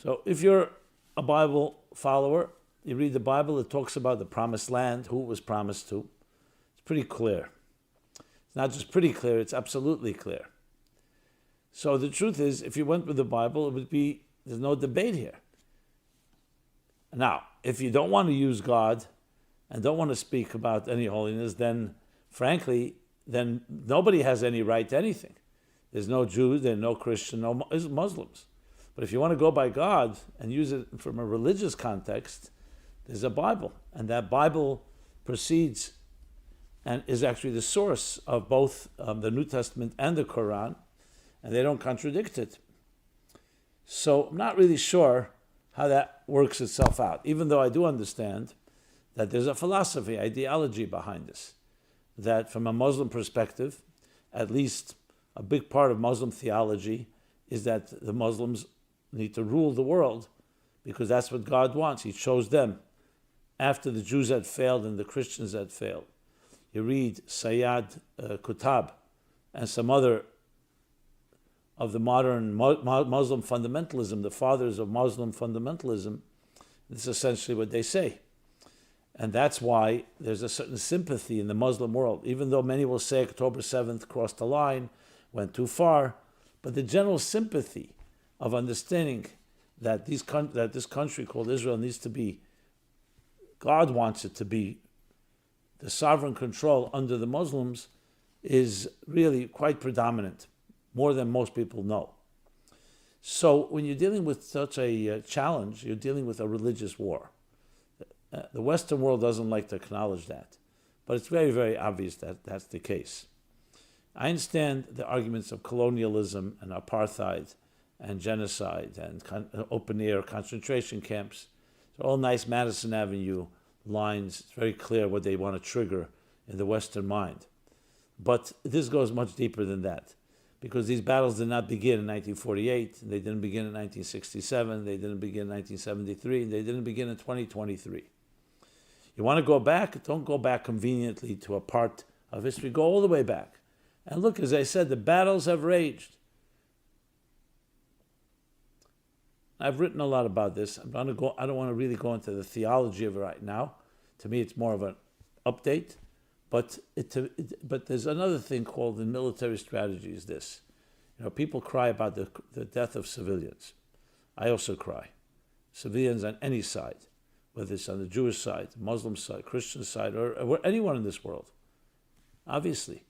So if you're a Bible follower, you read the Bible, it talks about the promised land, who it was promised to. It's pretty clear. It's not just pretty clear, it's absolutely clear. So the truth is, if you went with the Bible, there's no debate here. Now, if you don't want to use God and don't want to speak about any holiness, then frankly, then nobody has any right to anything. There's no Jews, there's no Christian, no Muslims. But if you want to go by God and use it from a religious context, there's a Bible. And that Bible proceeds and is actually the source of both the New Testament and the Quran, and they don't contradict it. So I'm not really sure how that works itself out, even though I do understand that there's a philosophy, ideology behind this, that from a Muslim perspective, at least a big part of Muslim theology is that the Muslims need to rule the world because that's what God wants. He chose them after the Jews had failed and the Christians had failed. You read Sayyad Qutb and some other of the modern Muslim fundamentalism, the fathers of Muslim fundamentalism. This is essentially what they say. And that's why there's a certain sympathy in the Muslim world, even though many will say October 7th crossed the line, went too far, but the general sympathy of understanding that this country called Israel needs to be, God wants it to be, the sovereign control under the Muslims is really quite predominant, more than most people know. So when you're dealing with such a challenge, you're dealing with a religious war. The Western world doesn't like to acknowledge that, but it's very, very obvious that that's the case. I understand the arguments of colonialism and apartheid and genocide and open-air concentration camps. They're all nice Madison Avenue lines. It's very clear what they want to trigger in the Western mind. But this goes much deeper than that, because these battles did not begin in 1948, and they didn't begin in 1967, they didn't begin in 1973, and they didn't begin in 2023. You want to go back? Don't go back conveniently to a part of history. Go all the way back. And look, as I said, the battles have raged. I've written a lot about this. I don't want to really go into the theology of it right now. To me, it's more of an update. But there's another thing called in military strategy is this. People cry about the death of civilians. I also cry. Civilians on any side, whether it's on the Jewish side, Muslim side, Christian side, or anyone in this world. Obviously,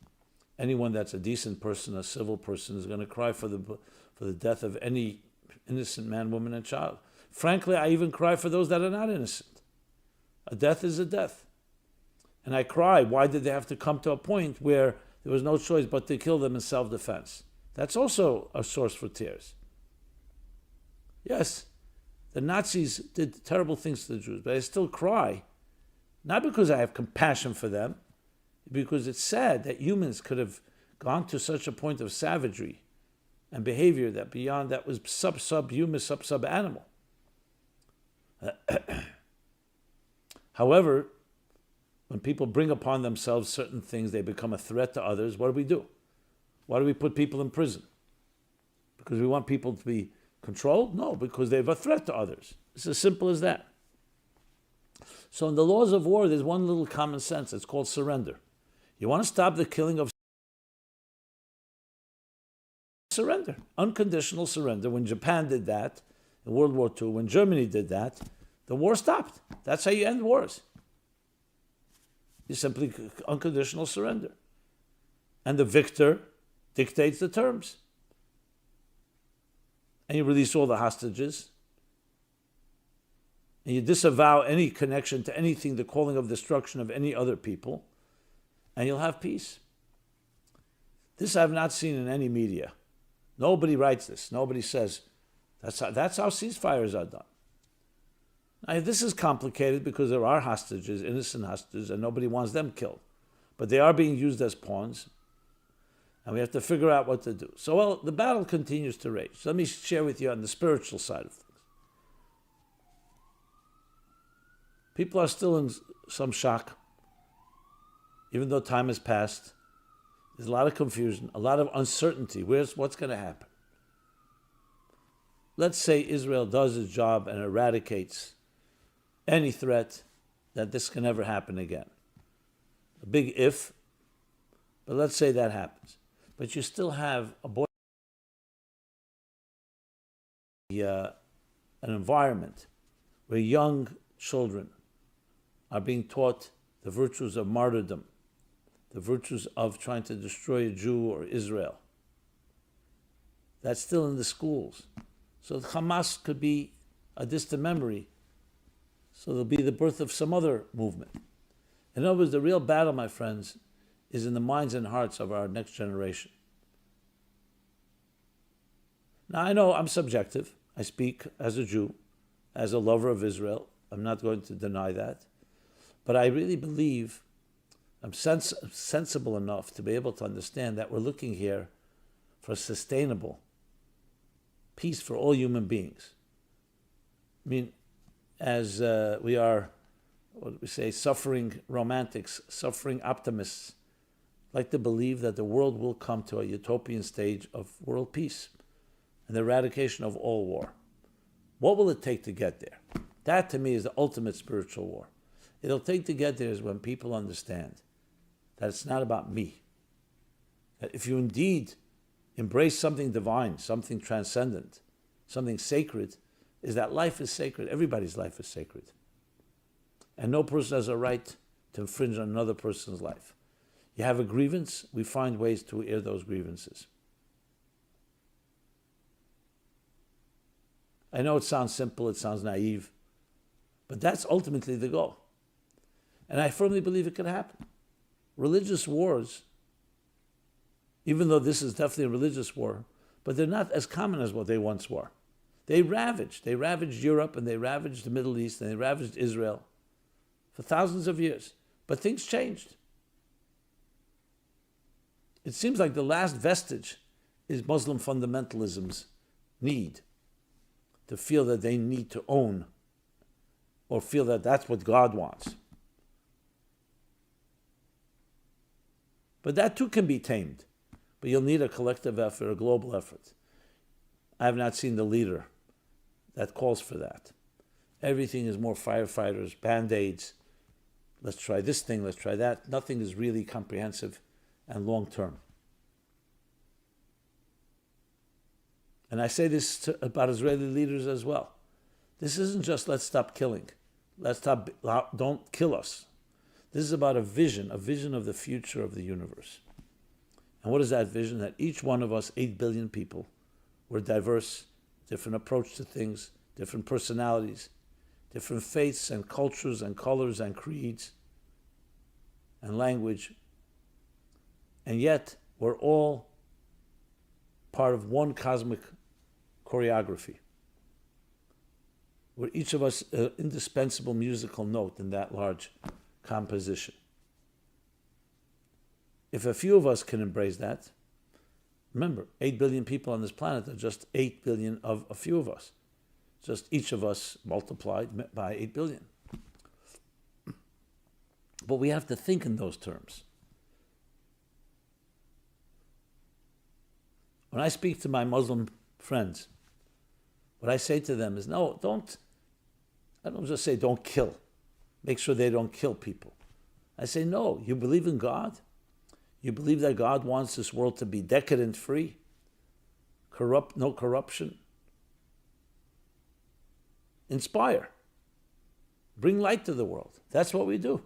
anyone that's a decent person, a civil person, is going to cry for the death of any innocent man, woman, and child. Frankly, I even cry for those that are not innocent. A death is a death. And I cry, why did they have to come to a point where there was no choice but to kill them in self-defense? That's also a source for tears. Yes, the Nazis did terrible things to the Jews, but I still cry, not because I have compassion for them, because it's sad that humans could have gone to such a point of savagery and behavior that beyond that was subhuman, sub-animal. However, when people bring upon themselves certain things, they become a threat to others. What do? Why do we put people in prison? Because we want people to be controlled? No, because they're a threat to others. It's as simple as that. So in the laws of war, there's one little common sense. It's called surrender. You want to stop the killing of surrender, unconditional surrender. When Japan did that in World War II, when Germany did that, the war stopped. That's how you end wars. You simply unconditional surrender. And the victor dictates the terms. And you release all the hostages. And you disavow any connection to anything, the calling of destruction of any other people. And you'll have peace. This I have not seen in any media. Nobody writes this. Nobody says, that's how ceasefires are done. Now, this is complicated because there are hostages, innocent hostages, and nobody wants them killed. But they are being used as pawns, and we have to figure out what to do. So, the battle continues to rage. So let me share with you on the spiritual side of things. People are still in some shock, even though time has passed. There's a lot of confusion, a lot of uncertainty. What's going to happen? let's say Israel does its job and eradicates any threat, that this can never happen again. A big if, but let's say that happens. But you still have an environment where young children are being taught the virtues of martyrdom, the virtues of trying to destroy a Jew or Israel. That's still in the schools. So Hamas could be a distant memory. So there'll be the birth of some other movement. In other words, the real battle, my friends, is in the minds and hearts of our next generation. Now, I know I'm subjective. I speak as a Jew, as a lover of Israel. I'm not going to deny that. But I really believe I'm sensible enough to be able to understand that we're looking here for sustainable peace for all human beings. I mean, as we are, what do we say, suffering romantics, suffering optimists, like to believe that the world will come to a utopian stage of world peace and the eradication of all war. What will it take to get there? That, to me, is the ultimate spiritual war. It'll take to get there is when people understand that it's not about me. That if you indeed embrace something divine, something transcendent, something sacred, is that life is sacred. Everybody's life is sacred. And no person has a right to infringe on another person's life. You have a grievance, we find ways to air those grievances. I know it sounds simple, it sounds naive, but that's ultimately the goal. And I firmly believe it can happen. Religious wars, even though this is definitely a religious war, but they're not as common as what they once were. They ravaged Europe, and they ravaged the Middle East, and they ravaged Israel for thousands of years. But things changed. It seems like the last vestige is Muslim fundamentalism's need to feel that they need to own or feel that that's what God wants. But that too can be tamed. But you'll need a collective effort, a global effort. I have not seen the leader that calls for that. Everything is more firefighters, band-aids. Let's try this thing, let's try that. Nothing is really comprehensive and long-term. And I say this about Israeli leaders as well. This isn't just let's stop killing. Don't kill us. This is about a vision of the future of the universe. And what is that vision? That each one of us, 8 billion people, we're diverse, different approach to things, different personalities, different faiths and cultures and colors and creeds and language. And yet, we're all part of one cosmic choreography, where each of us an indispensable musical note in that large composition. If a few of us can embrace that, remember, 8 billion people on this planet are just 8 billion of a few of us. Just each of us multiplied by 8 billion. But we have to think in those terms. When I speak to my Muslim friends, what I say to them is, no, I don't just say don't kill. Make sure they don't kill people. I say, no, you believe in God? You believe that God wants this world to be decadent free? No corruption? Inspire. Bring light to the world. That's what we do.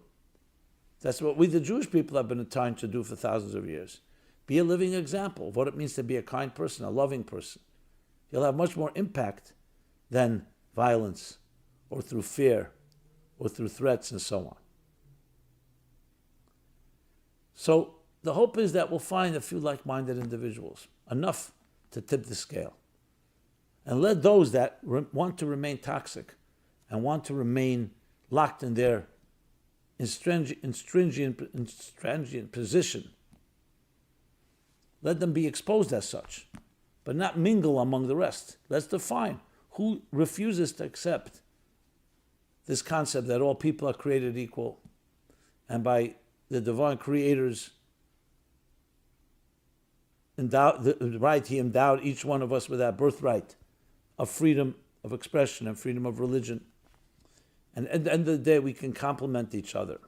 That's what we, the Jewish people, have been trying to do for thousands of years. Be a living example of what it means to be a kind person, a loving person. You'll have much more impact than violence or through fear or through threats and so on. So the hope is that we'll find a few like-minded individuals, enough to tip the scale. And let those that want to remain toxic and want to remain locked in their stringent position, let them be exposed as such, but not mingle among the rest. Let's define who refuses to accept this concept that all people are created equal, and by the divine creator's he endowed each one of us with that birthright of freedom of expression and freedom of religion. And at the end of the day, we can complement each other.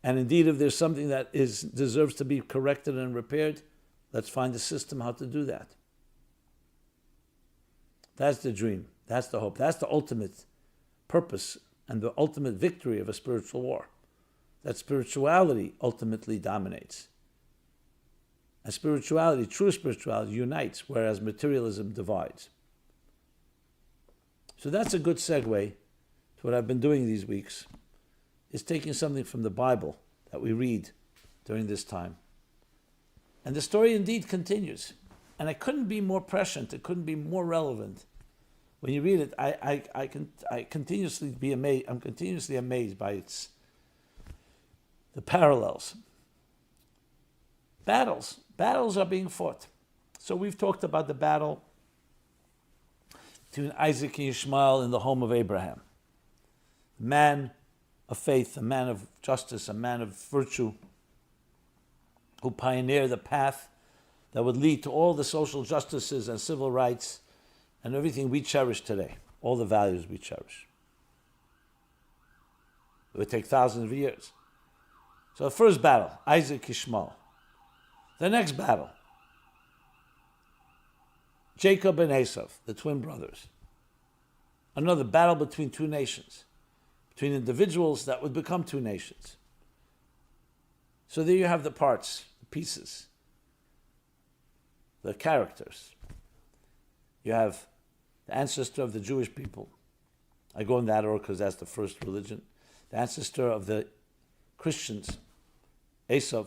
And indeed, if there's something that deserves to be corrected and repaired, let's find a system how to do that. That's the dream. That's the hope. That's the ultimate purpose and the ultimate victory of a spiritual war. That spirituality ultimately dominates. And spirituality, true spirituality, unites, whereas materialism divides. So that's a good segue to what I've been doing these weeks, is taking something from the Bible that we read during this time. And the story indeed continues. And it couldn't be more prescient, it couldn't be more relevant. When you read it, I continuously be amazed. I'm continuously amazed by the parallels. Battles are being fought. So we've talked about the battle between Isaac and Ishmael in the home of Abraham. A man of faith, a man of justice, a man of virtue, who pioneered the path that would lead to all the social justices and civil rights and everything we cherish today, all the values we cherish. It would take thousands of years. So the first battle, Isaac, Ishmael. The next battle, Jacob and Esau, the twin brothers. Another battle between two nations, between individuals that would become two nations. So there you have the parts, the pieces, the characters. You have the ancestor of the Jewish people. I go in that order because that's the first religion. The ancestor of the Christians, Esau,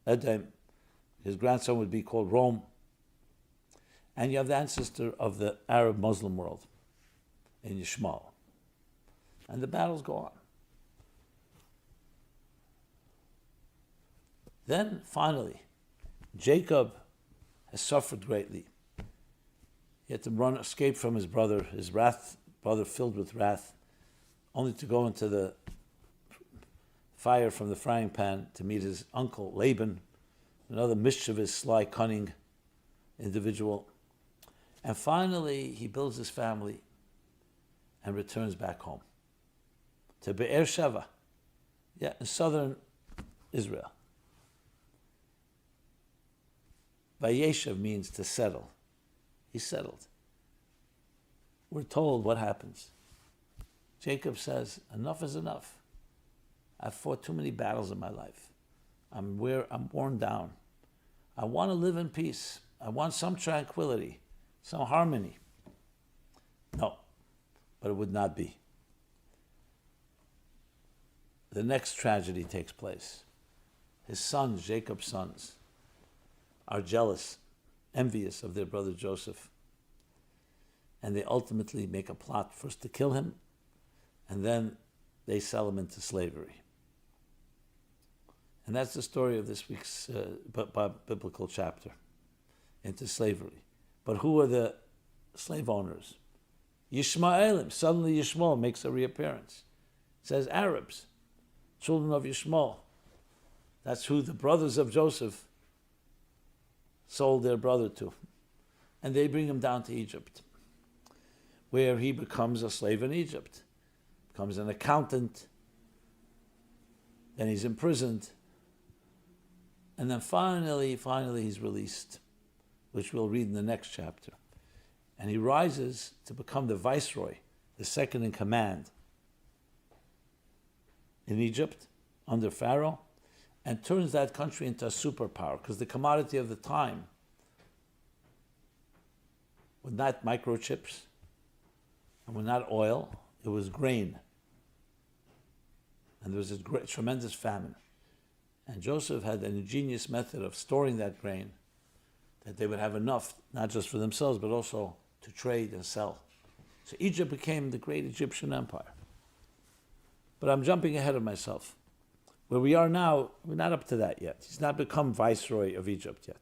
Edom, his grandson would be called Rome. And you have the ancestor of the Arab Muslim world in Ishmael. And the battles go on. Then, finally, Jacob has suffered greatly. He had to escape from his brother filled with wrath, only to go into the fire from the frying pan to meet his uncle Laban, another mischievous, sly, cunning individual. And finally, he builds his family and returns back home to Be'er Sheva, in southern Israel. Vayeshev means to settle. He settled. We're told what happens. Jacob says, enough is enough. I've fought too many battles in my life. I'm worn down. I want to live in peace. I want some tranquility, some harmony. No, but it would not be. The next tragedy takes place. His sons, Jacob's sons, are jealous, envious of their brother Joseph. And they ultimately make a plot first to kill him, and then they sell him into slavery. And that's the story of this week's biblical chapter, into slavery. But who are the slave owners? Yishmaelim. Suddenly Yishmael makes a reappearance. It says Arabs, children of Yishmael. That's who the brothers of Joseph sold their brother to. And they bring him down to Egypt, where he becomes a slave in Egypt, becomes an accountant, then he's imprisoned, and then finally he's released, which we'll read in the next chapter. And he rises to become the viceroy, the second in command in Egypt under Pharaoh, and turns that country into a superpower, because the commodity of the time was not microchips, and was not oil, it was grain. And there was a tremendous famine. And Joseph had an ingenious method of storing that grain, that they would have enough, not just for themselves, but also to trade and sell. So Egypt became the great Egyptian empire. But I'm jumping ahead of myself. Where we are now, we're not up to that yet. He's not become viceroy of Egypt yet.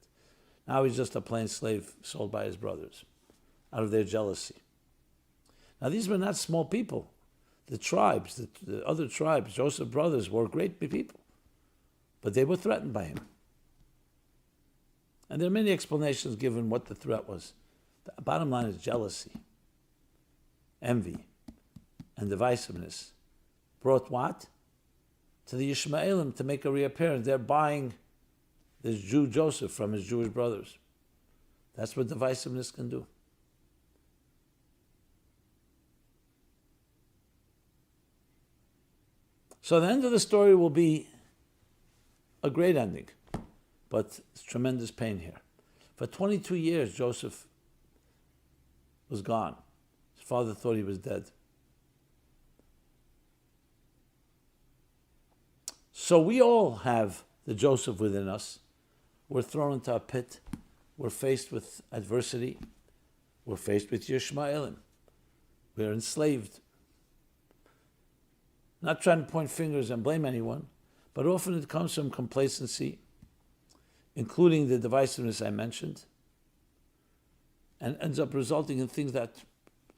Now he's just a plain slave sold by his brothers out of their jealousy. Now these were not small people. The tribes, the other tribes, Joseph's brothers, were great people. But they were threatened by him. And there are many explanations given what the threat was. The bottom line is jealousy, envy, and divisiveness brought what? To the Ishmaelim to make a reappearance. They're buying this Jew Joseph from his Jewish brothers. That's what divisiveness can do. So the end of the story will be a great ending, but it's tremendous pain here. For 22 years, Joseph was gone. His father thought he was dead. So we all have the Joseph within us. We're thrown into a pit. We're faced with adversity. We're faced with Yishmaelim. We're enslaved. Not trying to point fingers and blame anyone, but often it comes from complacency, including the divisiveness I mentioned, and ends up resulting in things that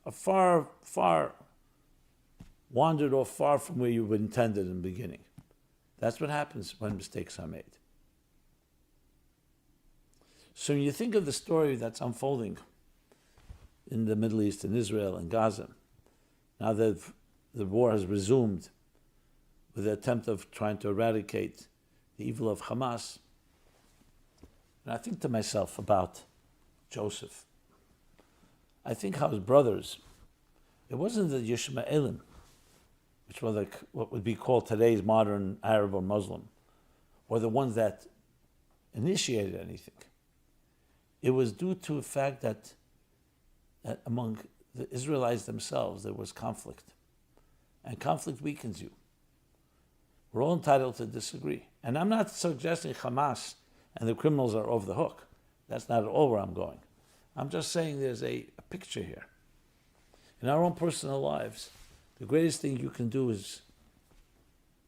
are far, far wandered off far from where you intended in the beginning. That's what happens when mistakes are made. So when you think of the story that's unfolding in the Middle East, in Israel and Gaza, now that the war has resumed with the attempt of trying to eradicate the evil of Hamas, and I think to myself about Joseph. I think how his brothers, it wasn't the Yishmaelim, which were like what would be called today's modern Arab or Muslim, or the ones that initiated anything. It was due to the fact that among the Israelites themselves there was conflict. And conflict weakens you. We're all entitled to disagree. And I'm not suggesting Hamas and the criminals are over the hook. That's not at all where I'm going. I'm just saying there's a picture here. In our own personal lives, the greatest thing you can do is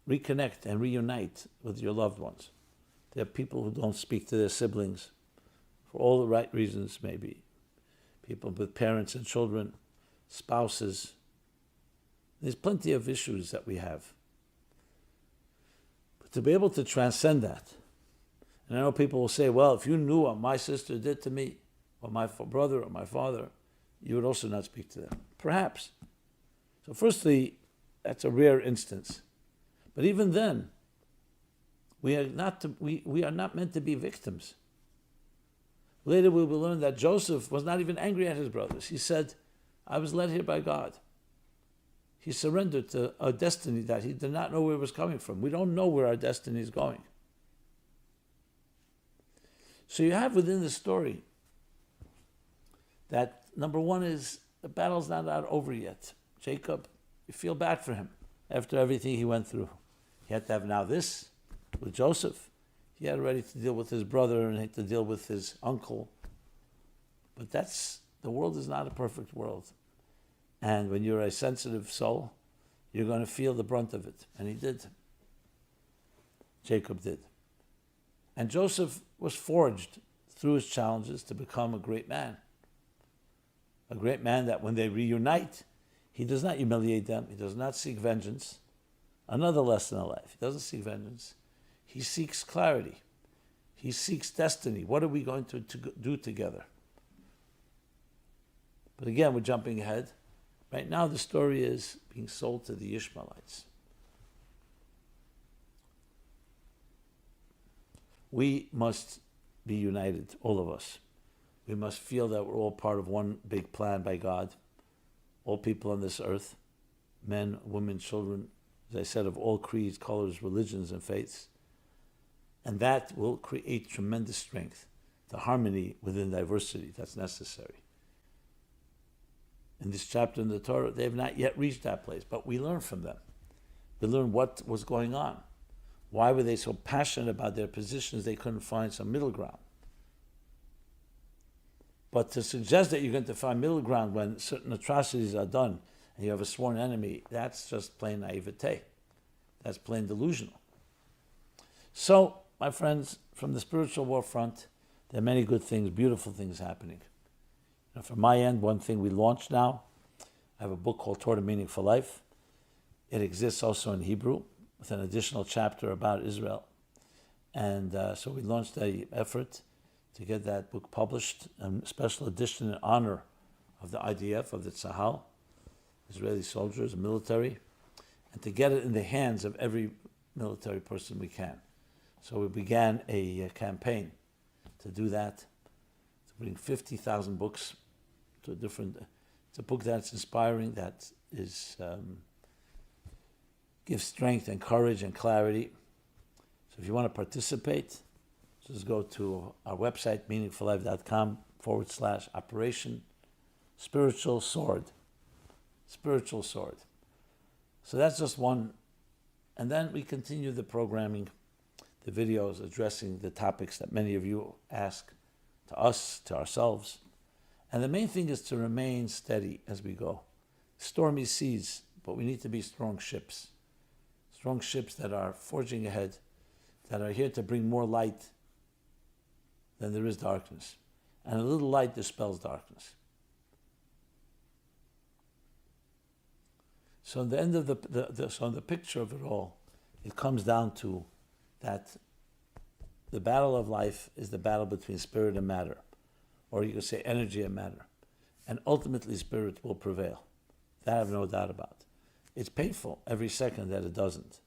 reconnect and reunite with your loved ones. There are people who don't speak to their siblings for all the right reasons, maybe. People with parents and children, spouses. There's plenty of issues that we have. But to be able to transcend that, and I know people will say, well, if you knew what my sister did to me, or my brother or my father, you would also not speak to them. Perhaps. So firstly, that's a rare instance. But even then, we are not meant to be victims. Later we will learn that Joseph was not even angry at his brothers. He said, I was led here by God. He surrendered to a destiny that he did not know where it was coming from. We don't know where our destiny is going. So you have within the story that number one is the battle's not over yet. Jacob, you feel bad for him after everything he went through. He had to have now this with Joseph. He had already to deal with his brother and had to deal with his uncle. But the world is not a perfect world. And when you're a sensitive soul, you're going to feel the brunt of it. And he did. Jacob did. And Joseph was forged through his challenges to become a great man. A great man that when they reunite, he does not humiliate them. He does not seek vengeance. Another lesson in life. He doesn't seek vengeance. He seeks clarity. He seeks destiny. What are we going to do together? But again, we're jumping ahead. Right now, the story is being sold to the Ishmaelites. We must be united, all of us. We must feel that we're all part of one big plan by God. All people on this earth, men, women, children, as I said, of all creeds, colors, religions, and faiths. And that will create tremendous strength, the harmony within diversity that's necessary. In this chapter in the Torah, they have not yet reached that place, but we learn from them. We learn what was going on. Why were they so passionate about their positions they couldn't find some middle ground? But to suggest that you're going to find middle ground when certain atrocities are done and you have a sworn enemy, that's just plain naivete. That's plain delusional. So, my friends, from the spiritual war front, there are many good things, beautiful things happening. From my end, one thing we launched now, I have a book called Torah Meaning for Life. It exists also in Hebrew with an additional chapter about Israel. And so we launched an effort to get that book published, a special edition in honor of the IDF, of the Tzahal, Israeli soldiers, military, and to get it in the hands of every military person we can. So we began a campaign to do that, to bring 50,000 books to a different. It's a book that's inspiring, that is gives strength and courage and clarity. So if you want to participate, just go to our website, meaningfullife.com/operation spiritual sword. Spiritual sword. So that's just one. And then we continue the programming, the videos addressing the topics that many of you ask to us, to ourselves. And the main thing is to remain steady as we go. Stormy seas, but we need to be strong ships. Strong ships that are forging ahead, that are here to bring more light than there is darkness. And a little light dispels darkness. So in the end of so in the picture of it all, it comes down to that the battle of life is the battle between spirit and matter, or you could say energy and matter. And ultimately spirit will prevail. That I have no doubt about. It's painful every second that it doesn't.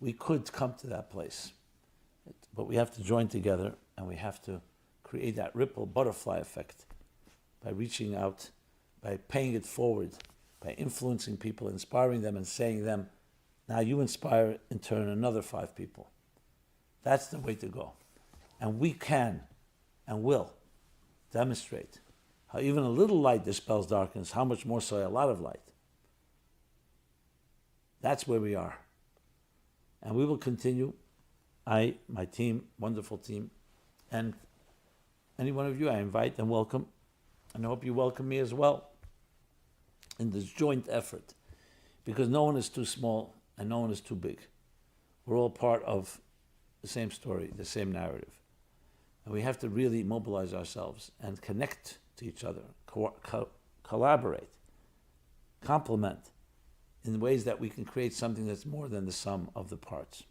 We could come to that place, but we have to join together and we have to create that ripple butterfly effect by reaching out, by paying it forward, by influencing people, inspiring them and saying to them, now you inspire in turn another 5 people. That's the way to go. And we can and will demonstrate how even a little light dispels darkness, how much more so a lot of light. That's where we are. And we will continue. I, my team, wonderful team, and any one of you I invite and welcome. And I hope you welcome me as well in this joint effort, because no one is too small and no one is too big. We're all part of the same story, the same narrative. And we have to really mobilize ourselves and connect to each other, collaborate, complement in ways that we can create something that's more than the sum of the parts.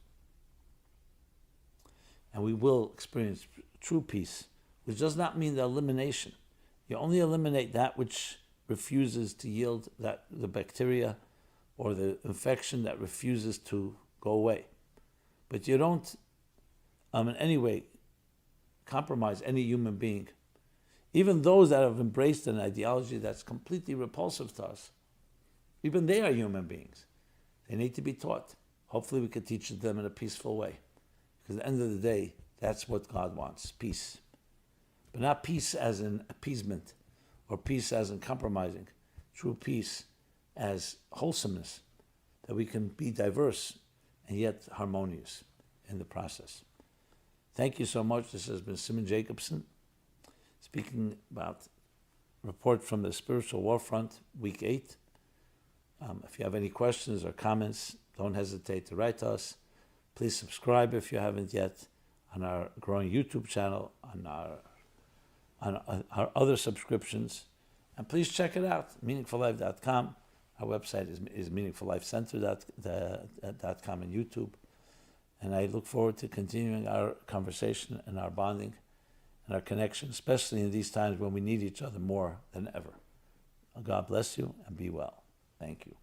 And we will experience true peace, which does not mean the elimination. You only eliminate that which refuses to yield, that the bacteria or the infection that refuses to go away. But you don't in any way compromise any human being. Even those that have embraced an ideology that's completely repulsive to us, even they are human beings. They need to be taught. Hopefully we can teach them in a peaceful way. Because at the end of the day, that's what God wants, peace. But not peace as in appeasement, or peace as in compromising. True peace as wholesomeness, that we can be diverse and yet harmonious in the process. Thank you so much. This has been Simon Jacobson speaking about report from the Spiritual Warfront, Week 8. If you have any questions or comments, don't hesitate to write to us. Please subscribe if you haven't yet on our growing YouTube channel, on our other subscriptions. And please check it out, meaningfullife.com. Our website is meaningfullifecenter.com and YouTube. And I look forward to continuing our conversation and our bonding and our connection, especially in these times when we need each other more than ever. God bless you and be well. Thank you.